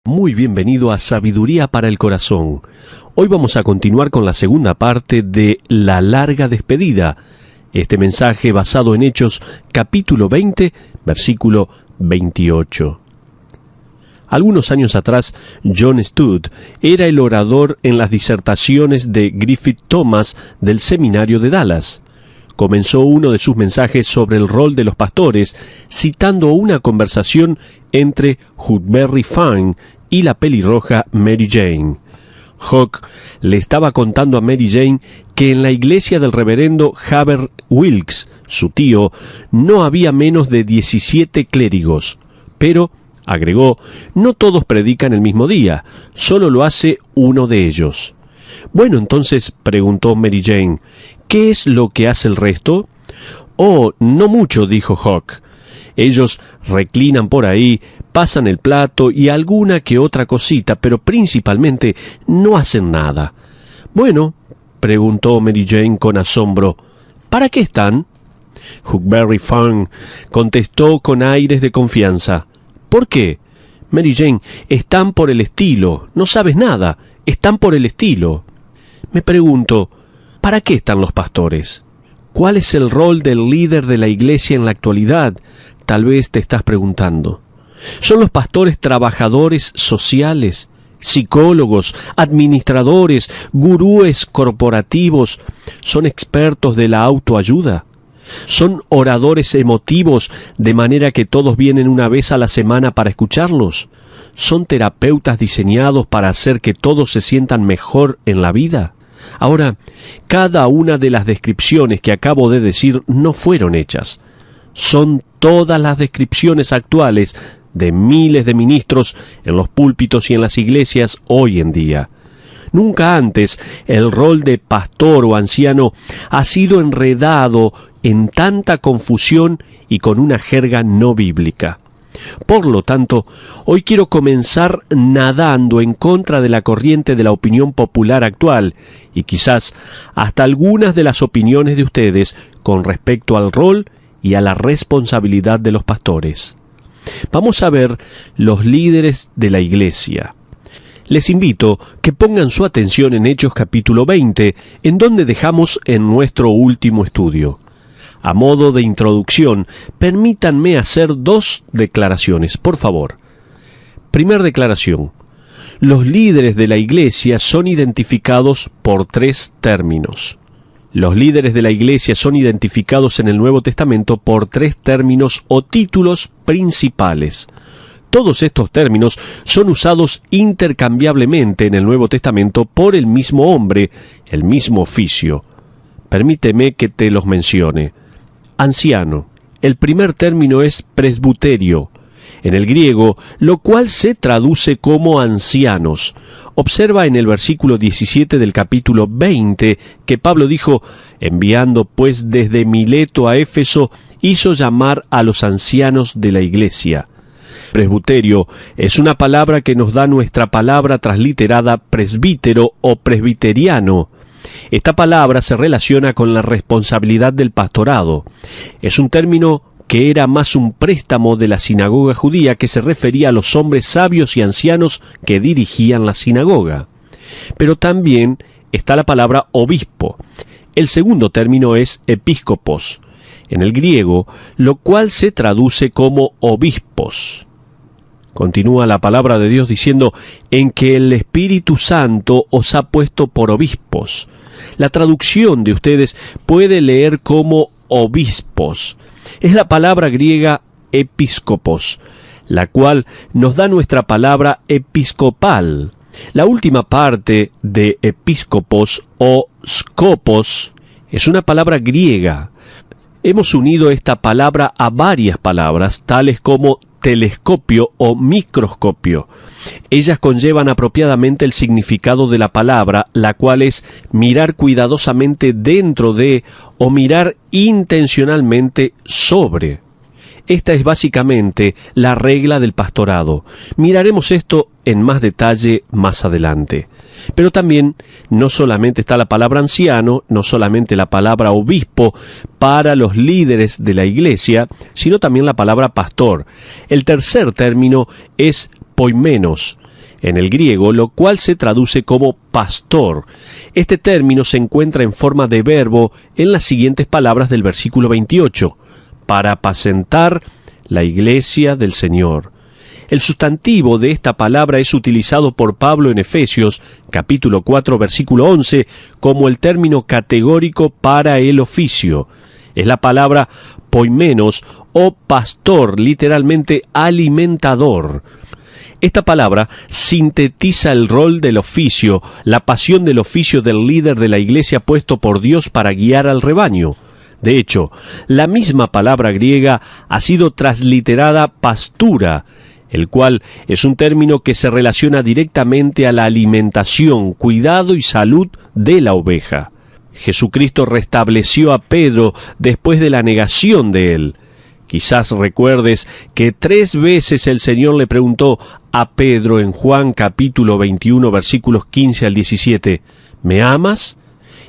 Muy bienvenido a Sabiduría para el Corazón. Hoy vamos a continuar con la segunda parte de La larga despedida. Este mensaje basado en Hechos capítulo 20, versículo 28. Algunos años atrás, John Stott era el orador en las disertaciones de Griffith Thomas del Seminario de Dallas. Comenzó uno de sus mensajes sobre el rol de los pastores, citando una conversación entre Huckleberry Finn y la pelirroja Mary Jane. Huck le estaba contando a Mary Jane que en la iglesia del reverendo Haber Wilkes, su tío, no había menos de 17 clérigos, pero, agregó, no todos predican el mismo día, solo lo hace uno de ellos. Bueno, entonces, preguntó Mary Jane, ¿qué es lo que hace el resto? Oh, no mucho, dijo Huck. Ellos reclinan por ahí, pasan el plato y alguna que otra cosita, pero principalmente no hacen nada. Bueno, preguntó Mary Jane con asombro, ¿para qué están? Huckleberry Finn contestó con aires de confianza. ¿Por qué? Mary Jane, están por el estilo, no sabes nada, están por el estilo. Me pregunto, ¿para qué están los pastores? ¿Cuál es el rol del líder de la iglesia en la actualidad? Tal vez te estás preguntando. ¿Son los pastores trabajadores sociales, psicólogos, administradores, gurúes corporativos? ¿Son expertos de la autoayuda? ¿Son oradores emotivos de manera que todos vienen una vez a la semana para escucharlos? ¿Son terapeutas diseñados para hacer que todos se sientan mejor en la vida? Ahora, cada una de las descripciones que acabo de decir no fueron hechas. Son todas las descripciones actuales de miles de ministros en los púlpitos y en las iglesias hoy en día. Nunca antes el rol de pastor o anciano ha sido enredado en tanta confusión y con una jerga no bíblica. Por lo tanto, hoy quiero comenzar nadando en contra de la corriente de la opinión popular actual y quizás hasta algunas de las opiniones de ustedes con respecto al rol y a la responsabilidad de los pastores. Vamos a ver los líderes de la iglesia. Les invito que pongan su atención en Hechos capítulo 20, en donde dejamos en nuestro último estudio. A modo de introducción, permítanme hacer dos declaraciones, por favor. Primera declaración. Los líderes de la iglesia son identificados por tres términos. Los líderes de la iglesia son identificados en el Nuevo Testamento por tres términos o títulos principales. Todos estos términos son usados intercambiablemente en el Nuevo Testamento por el mismo hombre, el mismo oficio. Permíteme que te los mencione. Anciano. El primer término es presbiterio, en el griego, lo cual se traduce como ancianos. Observa en el versículo 17 del capítulo 20 que Pablo dijo, enviando pues desde Mileto a Éfeso, hizo llamar a los ancianos de la iglesia. Presbiterio es una palabra que nos da nuestra palabra transliterada presbítero o presbiteriano. Esta palabra se relaciona con la responsabilidad del pastorado. Es un término que era más un préstamo de la sinagoga judía que se refería a los hombres sabios y ancianos que dirigían la sinagoga. Pero también está la palabra obispo. El segundo término es episcopos, en el griego, lo cual se traduce como obispos. Continúa la palabra de Dios diciendo, en que el Espíritu Santo os ha puesto por obispos. La traducción de ustedes puede leer como obispos. Es la palabra griega episcopos, la cual nos da nuestra palabra episcopal. La última parte de episcopos o scopos es una palabra griega. Hemos unido esta palabra a varias palabras, tales como telescopio o microscopio. Ellas conllevan apropiadamente el significado de la palabra, la cual es mirar cuidadosamente dentro de o mirar intencionalmente sobre. Esta es básicamente la regla del pastorado. Miraremos esto en más detalle más adelante. Pero también no solamente está la palabra anciano, no solamente la palabra obispo para los líderes de la iglesia, sino también la palabra pastor. El tercer término es poimenos, en el griego, lo cual se traduce como pastor. Este término se encuentra en forma de verbo en las siguientes palabras del versículo 28, para apacentar la iglesia del Señor. El sustantivo de esta palabra es utilizado por Pablo en Efesios, capítulo 4, versículo 11, como el término categórico para el oficio. Es la palabra poimenos o pastor, literalmente alimentador. Esta palabra sintetiza el rol del oficio, la pasión del oficio del líder de la iglesia puesto por Dios para guiar al rebaño. De hecho, la misma palabra griega ha sido transliterada pastura, el cual es un término que se relaciona directamente a la alimentación, cuidado y salud de la oveja. Jesucristo restableció a Pedro después de la negación de él. Quizás recuerdes que 3 veces el Señor le preguntó a Pedro en Juan capítulo 21 versículos 15 al 17, ¿me amas?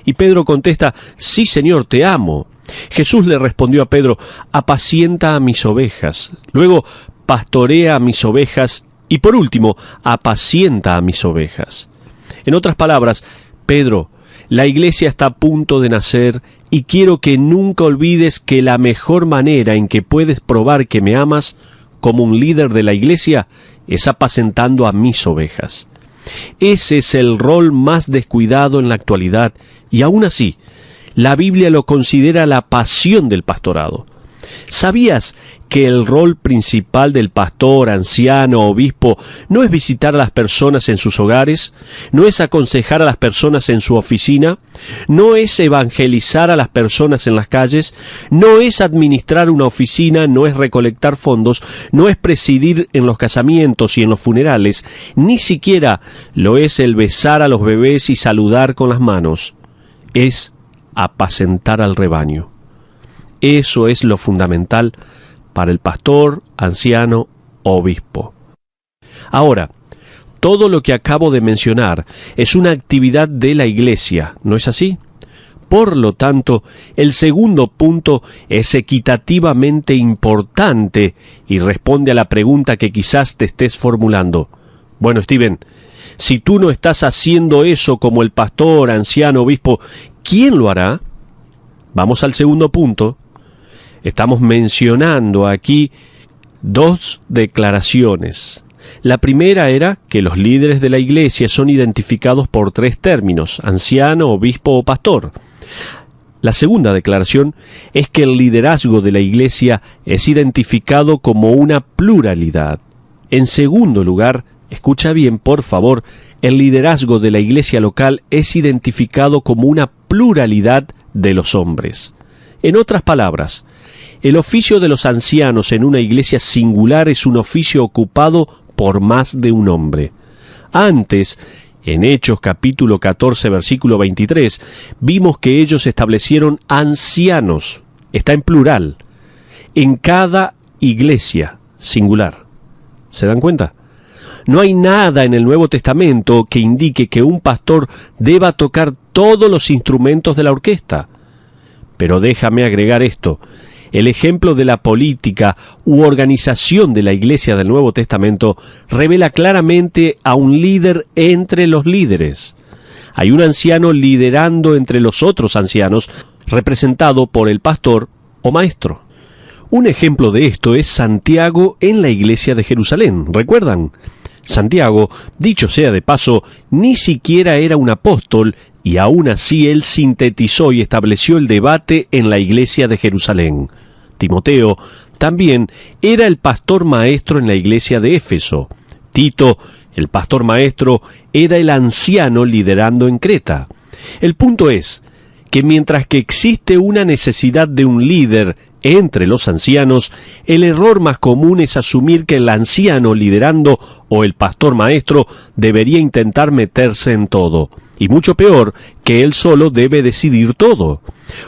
Y Pedro contesta, sí, Señor, te amo. Jesús le respondió a Pedro, apacienta a mis ovejas. Luego, pastorea a mis ovejas y por último, apacienta a mis ovejas. En otras palabras, Pedro, la iglesia está a punto de nacer y quiero que nunca olvides que la mejor manera en que puedes probar que me amas como un líder de la iglesia es apacentando a mis ovejas. Ese es el rol más descuidado en la actualidad y aún así, la Biblia lo considera la pasión del pastorado. ¿Sabías que el rol principal del pastor, anciano, obispo, no es visitar a las personas en sus hogares? ¿No es aconsejar a las personas en su oficina? ¿No es evangelizar a las personas en las calles? ¿No es administrar una oficina? ¿No es recolectar fondos? ¿No es presidir en los casamientos y en los funerales? Ni siquiera lo es el besar a los bebés y saludar con las manos. Es apacentar al rebaño. Eso es lo fundamental para el pastor, anciano, obispo. Ahora, todo lo que acabo de mencionar es una actividad de la iglesia, ¿no es así? Por lo tanto, el segundo punto es equitativamente importante y responde a la pregunta que quizás te estés formulando. Bueno, Steven, si tú no estás haciendo eso como el pastor, anciano, obispo, ¿quién lo hará? Vamos al segundo punto. Estamos mencionando aquí 2 declaraciones. La primera era que los líderes de la iglesia son identificados por 3 términos, anciano, obispo o pastor. La segunda declaración es que el liderazgo de la iglesia es identificado como una pluralidad. En segundo lugar, escucha bien, por favor, el liderazgo de la iglesia local es identificado como una pluralidad de los hombres. En otras palabras, el oficio de los ancianos en una iglesia singular es un oficio ocupado por más de un hombre. Antes, en Hechos capítulo 14, versículo 23, vimos que ellos establecieron ancianos, está en plural, en cada iglesia singular. ¿Se dan cuenta? No hay nada en el Nuevo Testamento que indique que un pastor deba tocar todos los instrumentos de la orquesta. Pero déjame agregar esto. El ejemplo de la política u organización de la Iglesia del Nuevo Testamento revela claramente a un líder entre los líderes. Hay un anciano liderando entre los otros ancianos, representado por el pastor o maestro. Un ejemplo de esto es Santiago en la Iglesia de Jerusalén. ¿Recuerdan? Santiago, dicho sea de paso, ni siquiera era un apóstol, y aún así él sintetizó y estableció el debate en la iglesia de Jerusalén. Timoteo también era el pastor maestro en la iglesia de Éfeso. Tito, el pastor maestro, era el anciano liderando en Creta. El punto es que mientras que existe una necesidad de un líder entre los ancianos, el error más común es asumir que el anciano liderando o el pastor maestro debería intentar meterse en todo. Y mucho peor, que él solo debe decidir todo.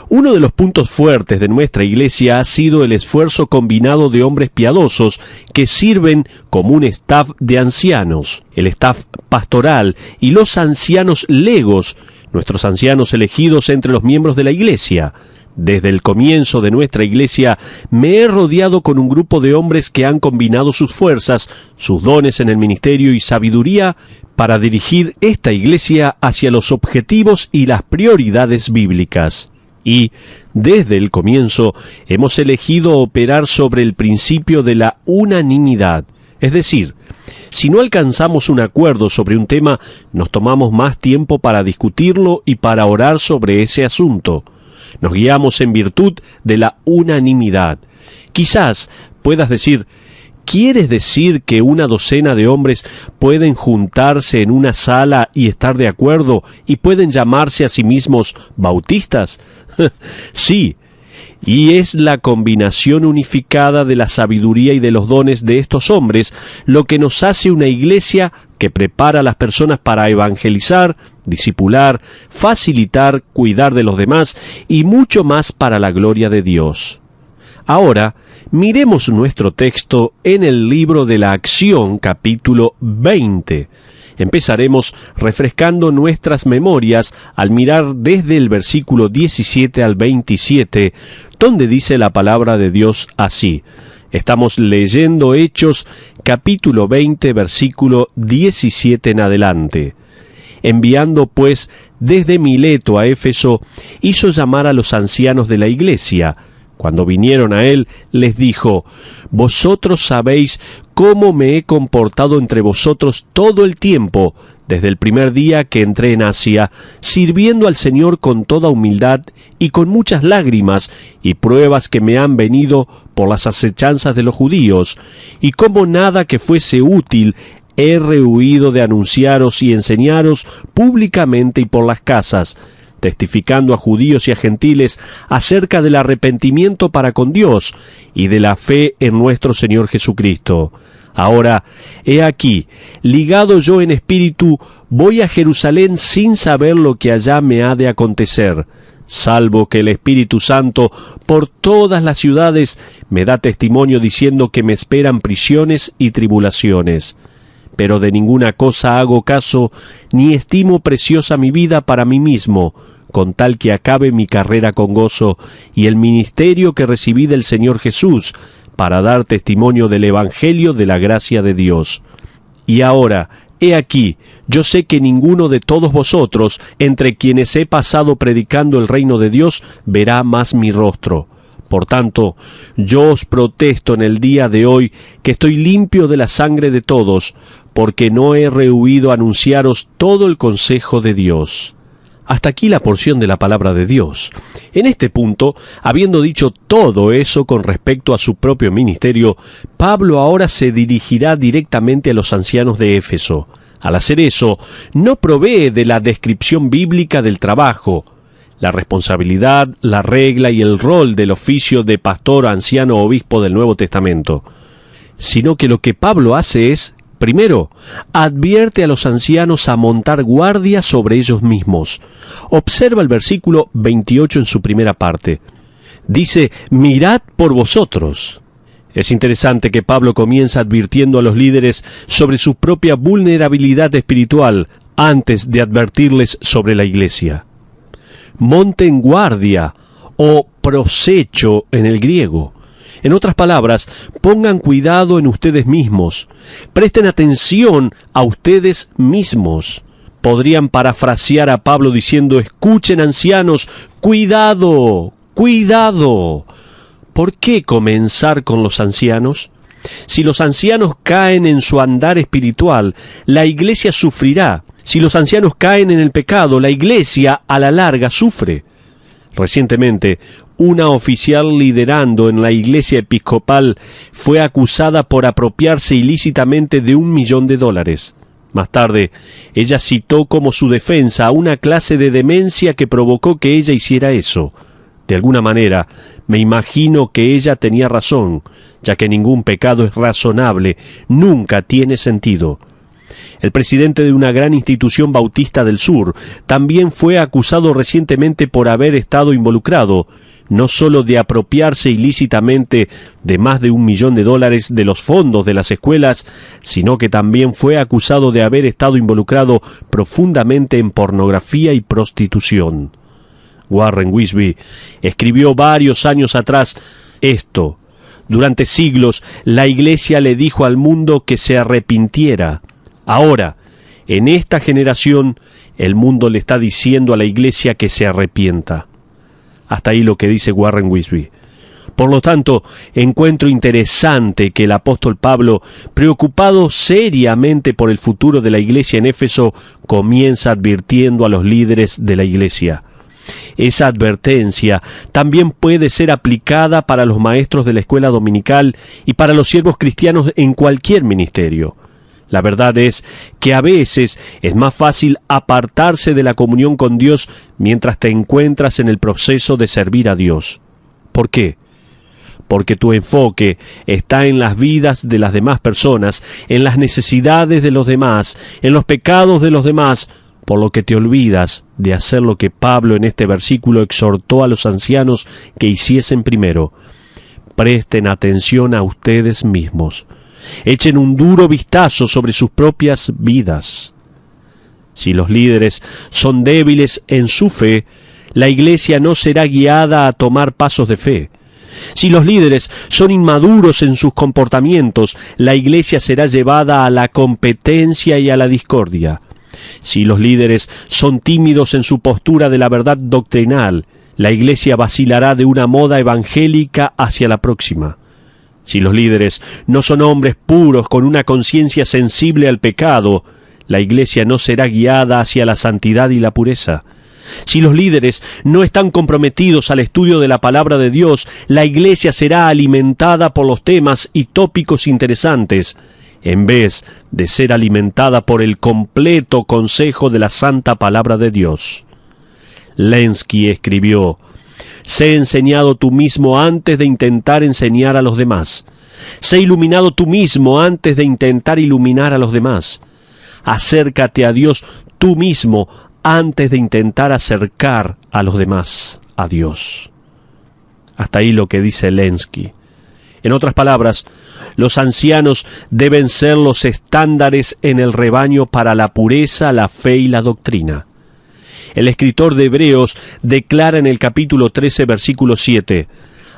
Uno de los puntos fuertes de nuestra iglesia ha sido el esfuerzo combinado de hombres piadosos que sirven como un staff de ancianos, el staff pastoral y los ancianos legos, nuestros ancianos elegidos entre los miembros de la iglesia. Desde el comienzo de nuestra iglesia me he rodeado con un grupo de hombres que han combinado sus fuerzas, sus dones en el ministerio y sabiduría para dirigir esta iglesia hacia los objetivos y las prioridades bíblicas. Y, desde el comienzo, hemos elegido operar sobre el principio de la unanimidad. Es decir, si no alcanzamos un acuerdo sobre un tema, nos tomamos más tiempo para discutirlo y para orar sobre ese asunto. Nos guiamos en virtud de la unanimidad. Quizás puedas decir, ¿quieres decir que una docena de hombres pueden juntarse en una sala y estar de acuerdo y pueden llamarse a sí mismos bautistas? Sí, y es la combinación unificada de la sabiduría y de los dones de estos hombres lo que nos hace una iglesia que prepara a las personas para evangelizar, discipular, facilitar, cuidar de los demás y mucho más para la gloria de Dios. Ahora, miremos nuestro texto en el libro de la Acción, capítulo 20. Empezaremos refrescando nuestras memorias al mirar desde el versículo 17 al 27, donde dice la palabra de Dios así. Estamos leyendo Hechos, capítulo 20, versículo 17 en adelante. Enviando pues desde Mileto a Éfeso, hizo llamar a los ancianos de la iglesia. Cuando vinieron a él, les dijo, «Vosotros sabéis cómo me he comportado entre vosotros todo el tiempo, desde el primer día que entré en Asia, sirviendo al Señor con toda humildad y con muchas lágrimas y pruebas que me han venido por las acechanzas de los judíos, y como nada que fuese útil he rehuido de anunciaros y enseñaros públicamente y por las casas, testificando a judíos y a gentiles acerca del arrepentimiento para con Dios y de la fe en nuestro Señor Jesucristo. Ahora, he aquí, ligado yo en espíritu, voy a Jerusalén sin saber lo que allá me ha de acontecer, salvo que el Espíritu Santo por todas las ciudades me da testimonio diciendo que me esperan prisiones y tribulaciones. Pero de ninguna cosa hago caso, ni estimo preciosa mi vida para mí mismo, con tal que acabe mi carrera con gozo y el ministerio que recibí del Señor Jesús, para dar testimonio del Evangelio de la gracia de Dios. Y ahora, he aquí, yo sé que ninguno de todos vosotros, entre quienes he pasado predicando el reino de Dios, verá más mi rostro. Por tanto, yo os protesto en el día de hoy que estoy limpio de la sangre de todos, porque no he rehuido anunciaros todo el consejo de Dios. Hasta aquí la porción de la palabra de Dios. En este punto, habiendo dicho todo eso con respecto a su propio ministerio, Pablo ahora se dirigirá directamente a los ancianos de Éfeso. Al hacer eso, no provee de la descripción bíblica del trabajo, la responsabilidad, la regla y el rol del oficio de pastor, anciano o obispo del Nuevo Testamento, sino que lo que Pablo hace es, primero, advierte a los ancianos a montar guardia sobre ellos mismos. Observa el versículo 28 en su primera parte. Dice, mirad por vosotros. Es interesante que Pablo comienza advirtiendo a los líderes sobre su propia vulnerabilidad espiritual antes de advertirles sobre la iglesia. Monten guardia o prosecho en el griego. En otras palabras, pongan cuidado en ustedes mismos. Presten atención a ustedes mismos. Podrían parafrasear a Pablo diciendo, escuchen ancianos, cuidado, cuidado. ¿Por qué comenzar con los ancianos? Si los ancianos caen en su andar espiritual, la iglesia sufrirá. Si los ancianos caen en el pecado, la iglesia a la larga sufre. Recientemente, una oficial liderando en la iglesia episcopal fue acusada por apropiarse ilícitamente de $1 millón. Más tarde, ella citó como su defensa a una clase de demencia que provocó que ella hiciera eso. De alguna manera, me imagino que ella tenía razón, ya que ningún pecado es razonable, nunca tiene sentido. El presidente de una gran institución bautista del sur también fue acusado recientemente por haber estado involucrado, no solo de apropiarse ilícitamente de más de $1 millón de los fondos de las escuelas, sino que también fue acusado de haber estado involucrado profundamente en pornografía y prostitución. Warren Wiersbe, escribió varios años atrás esto: durante siglos la Iglesia le dijo al mundo que se arrepintiera. Ahora, en esta generación, el mundo le está diciendo a la Iglesia que se arrepienta. Hasta ahí lo que dice Warren Wiersbe. Por lo tanto, encuentro interesante que el apóstol Pablo, preocupado seriamente por el futuro de la iglesia en Éfeso, comienza advirtiendo a los líderes de la iglesia. Esa advertencia también puede ser aplicada para los maestros de la escuela dominical y para los siervos cristianos en cualquier ministerio. La verdad es que a veces es más fácil apartarse de la comunión con Dios mientras te encuentras en el proceso de servir a Dios. ¿Por qué? Porque tu enfoque está en las vidas de las demás personas, en las necesidades de los demás, en los pecados de los demás, por lo que te olvidas de hacer lo que Pablo en este versículo exhortó a los ancianos que hiciesen primero. Presten atención a ustedes mismos. Echen un duro vistazo sobre sus propias vidas. Si los líderes son débiles en su fe, la iglesia no será guiada a tomar pasos de fe. Si los líderes son inmaduros en sus comportamientos, la iglesia será llevada a la competencia y a la discordia. Si los líderes son tímidos en su postura de la verdad doctrinal, la iglesia vacilará de una moda evangélica hacia la próxima. Si los líderes no son hombres puros con una conciencia sensible al pecado, la iglesia no será guiada hacia la santidad y la pureza. Si los líderes no están comprometidos al estudio de la palabra de Dios, la iglesia será alimentada por los temas y tópicos interesantes, en vez de ser alimentada por el completo consejo de la santa palabra de Dios. Lenski escribió: «Sé enseñado tú mismo antes de intentar enseñar a los demás. Sé iluminado tú mismo antes de intentar iluminar a los demás. Acércate a Dios tú mismo antes de intentar acercar a los demás a Dios». Hasta ahí lo que dice Lenski. En otras palabras, los ancianos deben ser los estándares en el rebaño para la pureza, la fe y la doctrina. El escritor de Hebreos declara en el capítulo 13, versículo 7,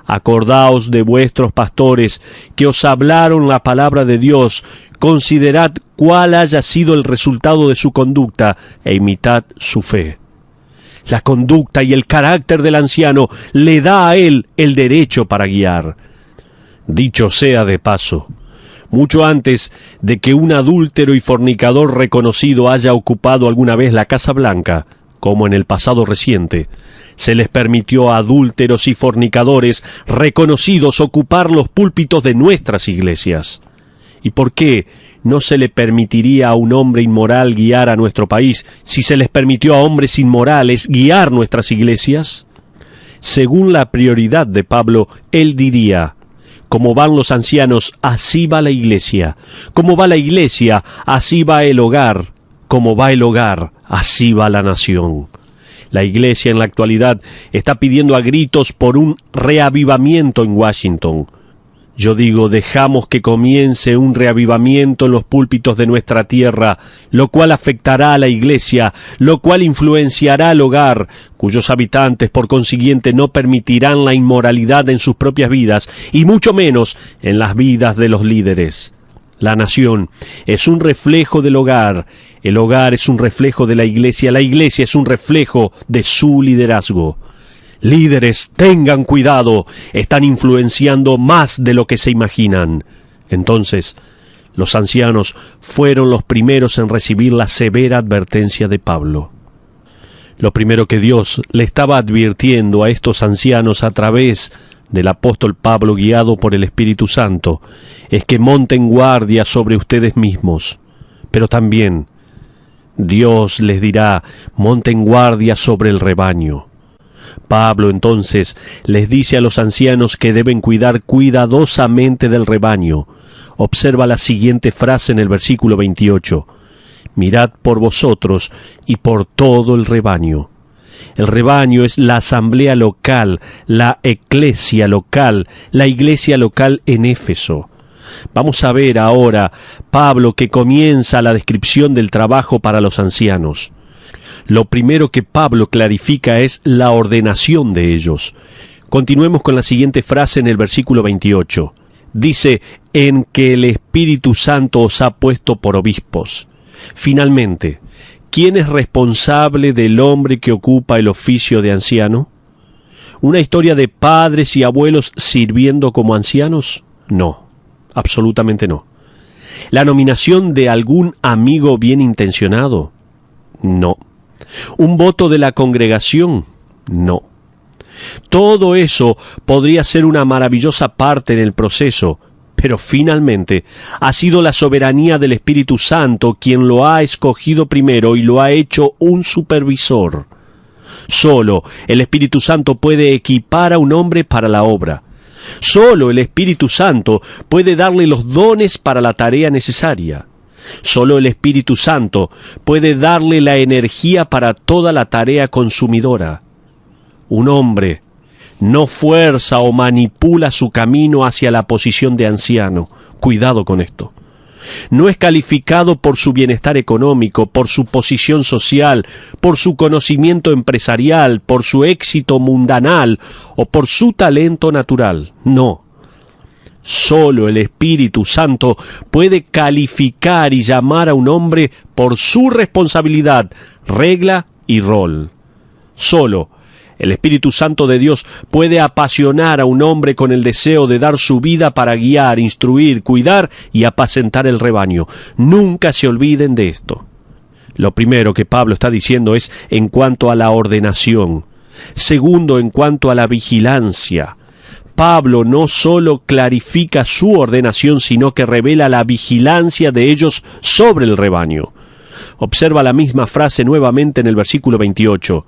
«Acordaos de vuestros pastores que os hablaron la palabra de Dios, considerad cuál haya sido el resultado de su conducta e imitad su fe». La conducta y el carácter del anciano le da a él el derecho para guiar. Dicho sea de paso, mucho antes de que un adúltero y fornicador reconocido haya ocupado alguna vez la Casa Blanca, como en el pasado reciente, se les permitió a adúlteros y fornicadores reconocidos ocupar los púlpitos de nuestras iglesias. ¿Y por qué no se le permitiría a un hombre inmoral guiar a nuestro país si se les permitió a hombres inmorales guiar nuestras iglesias? Según la prioridad de Pablo, él diría: como van los ancianos, así va la iglesia. Como va la iglesia, así va el hogar. Como va el hogar, así va la nación. La iglesia en la actualidad está pidiendo a gritos por un reavivamiento en Washington. Yo digo, dejamos que comience un reavivamiento en los púlpitos de nuestra tierra, lo cual afectará a la iglesia, lo cual influenciará al hogar, cuyos habitantes por consiguiente no permitirán la inmoralidad en sus propias vidas, y mucho menos en las vidas de los líderes. La nación es un reflejo del hogar, el hogar es un reflejo de la iglesia es un reflejo de su liderazgo. Líderes, tengan cuidado, están influenciando más de lo que se imaginan. Entonces, los ancianos fueron los primeros en recibir la severa advertencia de Pablo. Lo primero que Dios le estaba advirtiendo a estos ancianos a través del apóstol Pablo, guiado por el Espíritu Santo, es que monten guardia sobre ustedes mismos. Pero también Dios les dirá: monten guardia sobre el rebaño. Pablo entonces les dice a los ancianos que deben cuidar cuidadosamente del rebaño. Observa la siguiente frase en el versículo 28. Mirad por vosotros y por todo el rebaño. El rebaño es la asamblea local, la eclesia local, la iglesia local en Éfeso. Vamos a ver ahora Pablo que comienza la descripción del trabajo para los ancianos. Lo primero que Pablo clarifica es la ordenación de ellos. Continuemos con la siguiente frase en el versículo 28. Dice, en que el Espíritu Santo os ha puesto por obispos. Finalmente, ¿quién es responsable del hombre que ocupa el oficio de anciano? ¿Una historia de padres y abuelos sirviendo como ancianos? No, absolutamente no. ¿La nominación de algún amigo bien intencionado? No. ¿Un voto de la congregación? No. Todo eso podría ser una maravillosa parte en el proceso, pero finalmente ha sido la soberanía del Espíritu Santo quien lo ha escogido primero y lo ha hecho un supervisor. Solo el Espíritu Santo puede equipar a un hombre para la obra. Solo el Espíritu Santo puede darle los dones para la tarea necesaria. Solo el Espíritu Santo puede darle la energía para toda la tarea consumidora. Un hombre no fuerza o manipula su camino hacia la posición de anciano. Cuidado con esto. No es calificado por su bienestar económico, por su posición social, por su conocimiento empresarial, por su éxito mundanal o por su talento natural. No. Solo el Espíritu Santo puede calificar y llamar a un hombre por su responsabilidad, regla y rol. Solo el Espíritu Santo de Dios puede apasionar a un hombre con el deseo de dar su vida para guiar, instruir, cuidar y apacentar el rebaño. Nunca se olviden de esto. Lo primero que Pablo está diciendo es en cuanto a la ordenación. Segundo, en cuanto a la vigilancia. Pablo no solo clarifica su ordenación, sino que revela la vigilancia de ellos sobre el rebaño. Observa la misma frase nuevamente en el versículo 28.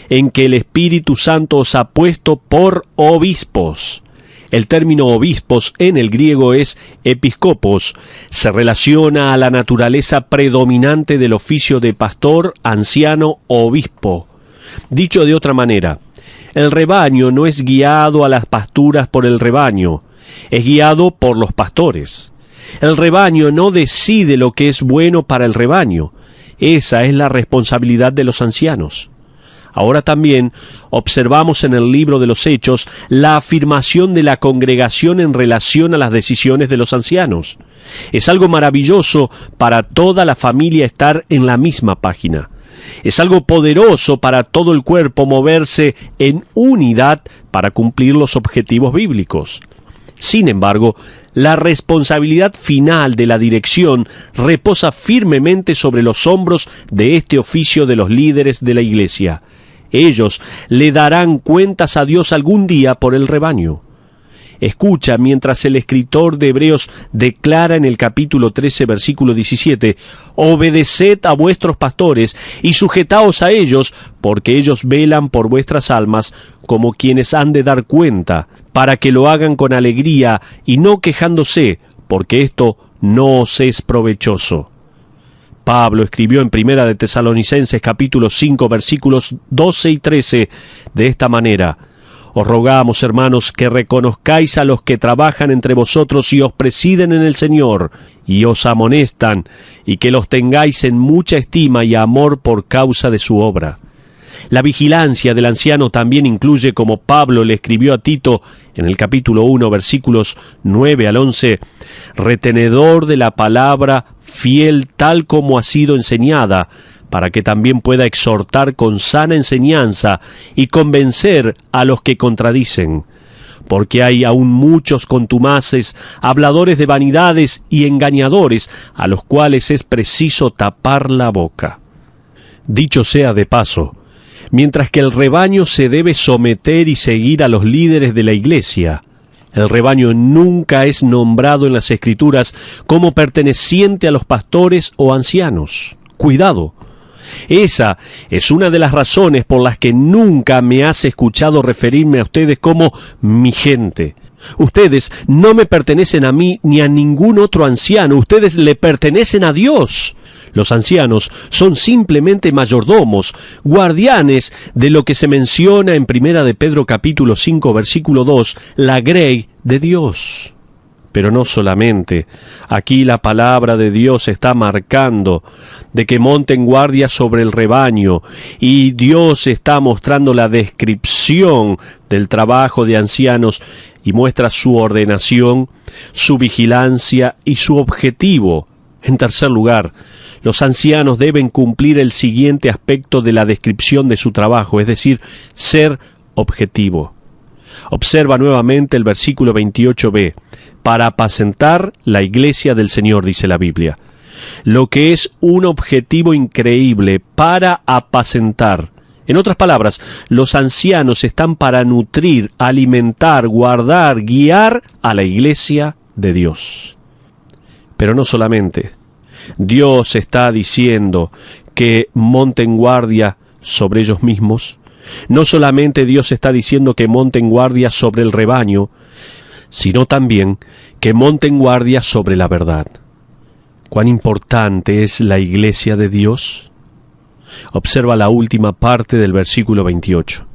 En que el Espíritu Santo os ha puesto por obispos. El término obispos en el griego es episcopos. Se relaciona a la naturaleza predominante del oficio de pastor, anciano o obispo. Dicho de otra manera, el rebaño no es guiado a las pasturas por el rebaño, es guiado por los pastores. El rebaño no decide lo que es bueno para el rebaño. Esa es la responsabilidad de los ancianos. Ahora también observamos en el libro de los Hechos la afirmación de la congregación en relación a las decisiones de los ancianos. Es algo maravilloso para toda la familia estar en la misma página. Es algo poderoso para todo el cuerpo moverse en unidad para cumplir los objetivos bíblicos. Sin embargo, la responsabilidad final de la dirección reposa firmemente sobre los hombros de este oficio de los líderes de la iglesia. Ellos le darán cuentas a Dios algún día por el rebaño. Escucha mientras el escritor de Hebreos declara en el capítulo 13, versículo 17, «Obedeced a vuestros pastores y sujetaos a ellos, porque ellos velan por vuestras almas como quienes han de dar cuenta, para que lo hagan con alegría y no quejándose, porque esto no os es provechoso». Pablo escribió en Primera de Tesalonicenses capítulo 5 versículos 12 y 13 de esta manera: «Os rogamos, hermanos, que reconozcáis a los que trabajan entre vosotros y os presiden en el Señor, y os amonestan, y que los tengáis en mucha estima y amor por causa de su obra». La vigilancia del anciano también incluye, como Pablo le escribió a Tito en el capítulo 1, versículos 9 al 11, «retenedor de la palabra, fiel tal como ha sido enseñada, para que también pueda exhortar con sana enseñanza y convencer a los que contradicen. Porque hay aún muchos contumaces, habladores de vanidades y engañadores, a los cuales es preciso tapar la boca». Dicho sea de paso, mientras que el rebaño se debe someter y seguir a los líderes de la iglesia, el rebaño nunca es nombrado en las Escrituras como perteneciente a los pastores o ancianos. Cuidado. Esa es una de las razones por las que nunca me has escuchado referirme a ustedes como mi gente. Ustedes no me pertenecen a mí ni a ningún otro anciano, ustedes le pertenecen a Dios. Los ancianos son simplemente mayordomos, guardianes de lo que se menciona en Primera de Pedro capítulo 5 versículo 2, la grey de Dios. Pero no solamente. Aquí la palabra de Dios está marcando de que monten guardia sobre el rebaño, y Dios está mostrando la descripción del trabajo de ancianos y muestra su ordenación, su vigilancia y su objetivo. En tercer lugar, los ancianos deben cumplir el siguiente aspecto de la descripción de su trabajo, es decir, ser objetivo. Observa nuevamente el versículo 28b. Para apacentar la iglesia del Señor, dice la Biblia. Lo que es un objetivo increíble, para apacentar. En otras palabras, los ancianos están para nutrir, alimentar, guardar, guiar a la iglesia de Dios. Pero no solamente. Dios está diciendo que monten guardia sobre ellos mismos. No solamente Dios está diciendo que monten guardia sobre el rebaño, sino también que monten guardia sobre la verdad. ¿Cuán importante es la iglesia de Dios? Observa la última parte del versículo 28.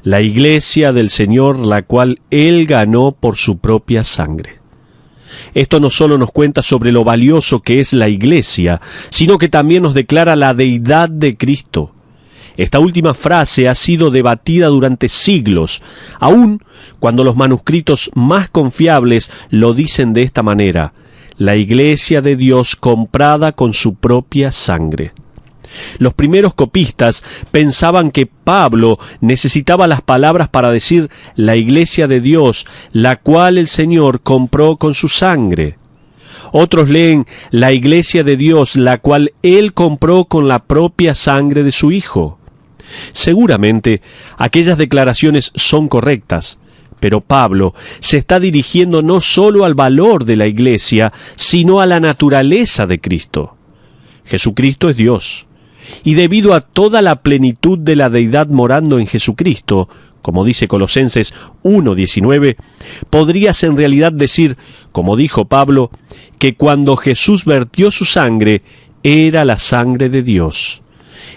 La iglesia del Señor, la cual Él ganó por su propia sangre. Esto no solo nos cuenta sobre lo valioso que es la iglesia, sino que también nos declara la deidad de Cristo. Esta última frase ha sido debatida durante siglos, aun cuando los manuscritos más confiables lo dicen de esta manera: la iglesia de Dios comprada con su propia sangre. Los primeros copistas pensaban que Pablo necesitaba las palabras para decir la iglesia de Dios, la cual el Señor compró con su sangre. Otros leen la iglesia de Dios, la cual Él compró con la propia sangre de su Hijo. Seguramente aquellas declaraciones son correctas, pero Pablo se está dirigiendo no solo al valor de la iglesia, sino a la naturaleza de Cristo. Jesucristo es Dios, y debido a toda la plenitud de la deidad morando en Jesucristo, como dice Colosenses 1:19, podrías en realidad decir, como dijo Pablo, que cuando Jesús vertió su sangre, era la sangre de Dios.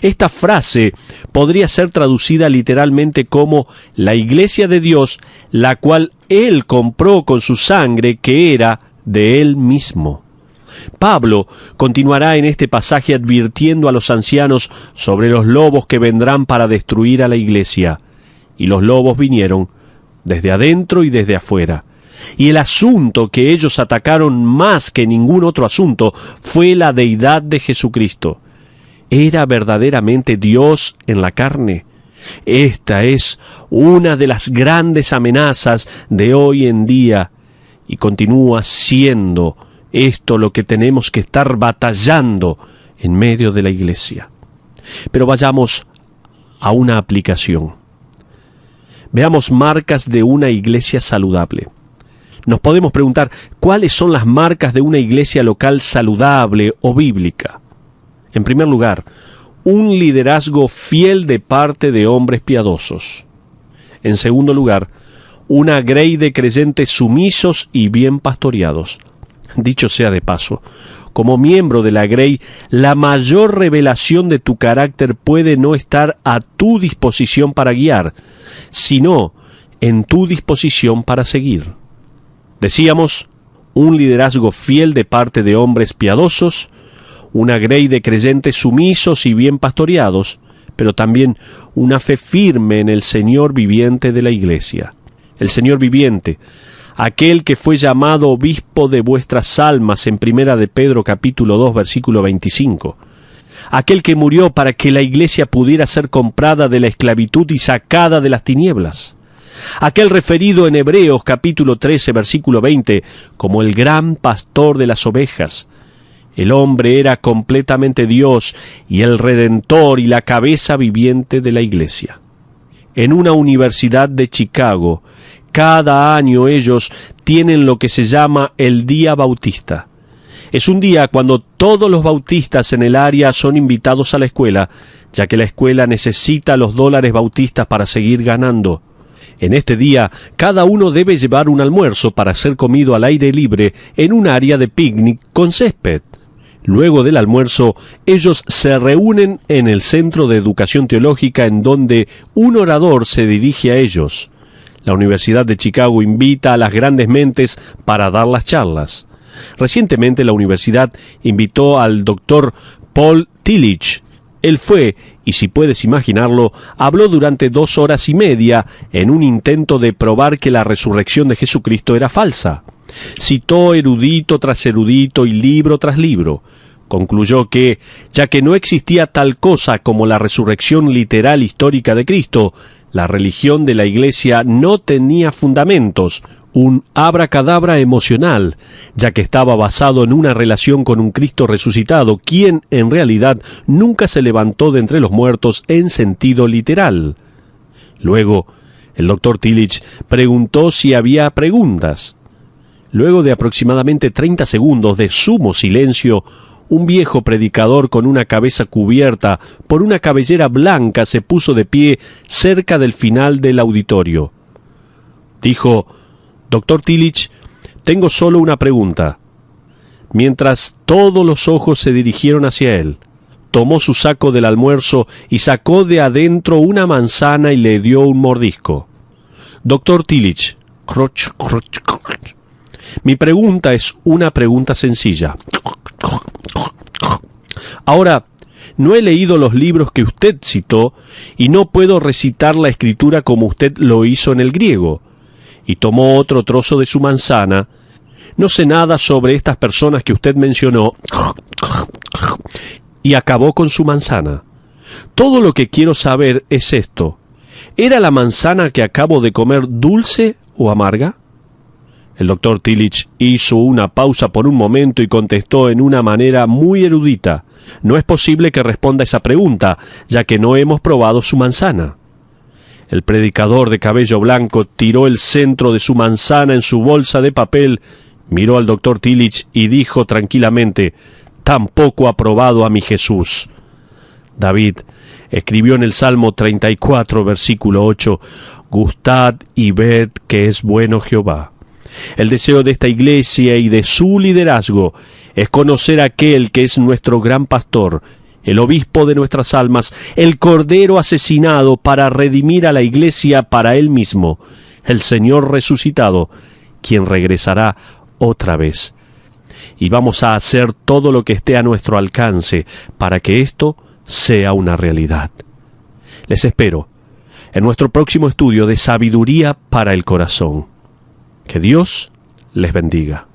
Esta frase podría ser traducida literalmente como la iglesia de Dios, la cual Él compró con su sangre, que era de Él mismo. Pablo continuará en este pasaje advirtiendo a los ancianos sobre los lobos que vendrán para destruir a la iglesia. Y los lobos vinieron desde adentro y desde afuera. Y el asunto que ellos atacaron más que ningún otro asunto fue la deidad de Jesucristo. ¿Era verdaderamente Dios en la carne? Esta es una de las grandes amenazas de hoy en día, y continúa siendo esto lo que tenemos que estar batallando en medio de la iglesia. Pero vayamos a una aplicación. Veamos marcas de una iglesia saludable. Nos podemos preguntar, ¿cuáles son las marcas de una iglesia local saludable o bíblica? En primer lugar, un liderazgo fiel de parte de hombres piadosos. En segundo lugar, una grey de creyentes sumisos y bien pastoreados. Dicho sea de paso, como miembro de la grey, la mayor revelación de tu carácter puede no estar a tu disposición para guiar, sino en tu disposición para seguir. Decíamos, un liderazgo fiel de parte de hombres piadosos, una grey de creyentes sumisos y bien pastoreados, pero también una fe firme en el Señor viviente de la iglesia. El Señor viviente, aquel que fue llamado obispo de vuestras almas en 1 de Pedro capítulo 2 versículo 25. Aquel que murió para que la iglesia pudiera ser comprada de la esclavitud y sacada de las tinieblas. Aquel referido en Hebreos capítulo 13 versículo 20 como el gran pastor de las ovejas. El hombre era completamente Dios y el Redentor y la cabeza viviente de la iglesia. En una universidad de Chicago, cada año ellos tienen lo que se llama el Día Bautista. Es un día cuando todos los bautistas en el área son invitados a la escuela, ya que la escuela necesita los dólares bautistas para seguir ganando. En este día, cada uno debe llevar un almuerzo para ser comido al aire libre en un área de picnic con césped. Luego del almuerzo, ellos se reúnen en el Centro de Educación Teológica, en donde un orador se dirige a ellos. La Universidad de Chicago invita a las grandes mentes para dar las charlas. Recientemente la universidad invitó al Dr. Paul Tillich. Él fue, y si puedes imaginarlo, habló durante 2 horas y media en un intento de probar que la resurrección de Jesucristo era falsa. Citó erudito tras erudito y libro tras libro. Concluyó que, ya que no existía tal cosa como la resurrección literal histórica de Cristo, la religión de la Iglesia no tenía fundamentos, un abracadabra emocional, ya que estaba basado en una relación con un Cristo resucitado, quien en realidad nunca se levantó de entre los muertos en sentido literal. Luego, el Dr. Tillich preguntó si había preguntas. Luego de aproximadamente 30 segundos de sumo silencio, un viejo predicador con una cabeza cubierta por una cabellera blanca se puso de pie cerca del final del auditorio. Dijo: «Dr. Tillich, tengo solo una pregunta». Mientras todos los ojos se dirigieron hacia él, tomó su saco del almuerzo y sacó de adentro una manzana y le dio un mordisco. «Dr. Tillich, croch, croch, croch. Mi pregunta es una pregunta sencilla. Ahora, no he leído los libros que usted citó y no puedo recitar la escritura como usted lo hizo en el griego». Y tomó otro trozo de su manzana. «No sé nada sobre estas personas que usted mencionó». Y acabó con su manzana. «Todo lo que quiero saber es esto. ¿Era la manzana que acabo de comer dulce o amarga?» El Dr. Tillich hizo una pausa por un momento y contestó en una manera muy erudita: «No es posible que responda esa pregunta, ya que no hemos probado su manzana». El predicador de cabello blanco tiró el centro de su manzana en su bolsa de papel, miró al Dr. Tillich y dijo tranquilamente: «Tampoco ha probado a mi Jesús». David escribió en el Salmo 34, versículo 8: «Gustad y ved que es bueno Jehová». El deseo de esta iglesia y de su liderazgo es conocer a aquel que es nuestro gran pastor, el obispo de nuestras almas, el cordero asesinado para redimir a la iglesia para él mismo, el Señor resucitado, quien regresará otra vez. Y vamos a hacer todo lo que esté a nuestro alcance para que esto sea una realidad. Les espero en nuestro próximo estudio de Sabiduría para el Corazón. Que Dios les bendiga.